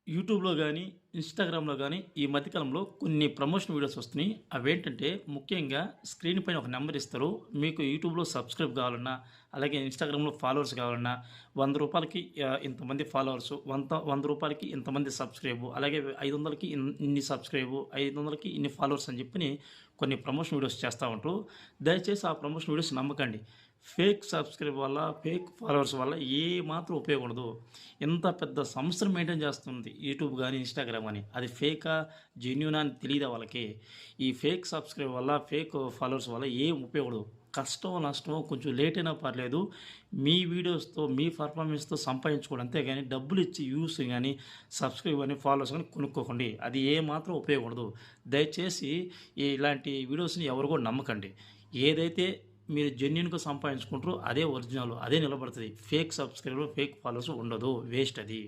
యూట్యూబ్‌లో గానీ, ఇన్‌స్టాగ్రామ్‌లో గానీ ఈ మధ్యకాలంలో కొన్ని ప్రమోషన్ వీడియోస్ వస్తున్నాయి. అవేంటంటే ముఖ్యంగా స్క్రీన్ పైన ఒక నంబర్ ఇస్తారు. మీకు యూట్యూబ్‌లో సబ్స్క్రైబ్ కావాలన్నా, అలాగే ఇన్‌స్టాగ్రామ్‌లో ఫాలోవర్స్ కావాలన్నా రూ. 100కి ఇంతమంది ఫాలోవర్సు, రూ. 100కి ఇంతమంది సబ్స్క్రైబు, అలాగే 500కి ఇన్ని సబ్స్క్రైబు, 500కి ఇన్ని ఫాలోవర్స్ అని చెప్పని కొన్ని ప్రమోషన్ వీడియోస్ చేస్తా ఉంటారు. దయచేసి ఆ ప్రమోషన్ వీడియోస్ నమ్మకండి. ఫేక్ సబ్స్క్రైబ్ వల్ల, ఫేక్ ఫాలోవర్స్ వల్ల ఏ మాత్రం ఉపయోగం ఉండదు. ఇంత పెద్ద సంస్థను మెయింటైన్ చేస్తుంది యూట్యూబ్ గానీ, ఇన్‌స్టాగ్రామ్ గానీ. అది ఫేకా, జెన్యూనా అని తెలీదా వాళ్ళకి? ఈ ఫేక్ సబ్స్క్రైబ్ వల్ల, ఫేక్ ఫాలోవర్స్ వల్ల ఏం ఉపయోగం ఉండదు. కష్టమో, నష్టమో కొంచెం లేట్ అయినా పర్లేదు. మీ వీడియోస్‌తో, మీ పర్ఫార్మెన్స్‌తో సంపాదించుకోండి. అంతేగాని డబ్బులిచ్చి వ్యూస్ గానీ, సబ్స్క్రైబ్ గానీ, ఫాలోవర్స్ గానీ కొనుక్కోకండి. అది ఏ మాత్రం ఉపయోగం ఉండదు. దయచేసి ఇలాంటి వీడియోస్‌ని ఎవరు కూడా నమ్మకండి. ఏదైతే మీరు జెన్యూన్‌గా సంపాదించుకుంటారో అదే ఒరిజినల్. అదే నిలబడతది. ఫేక్ సబ్స్క్రైబర్, ఫేక్ ఫాలోవర్స్ ఉండదు. వేస్ట్ అది.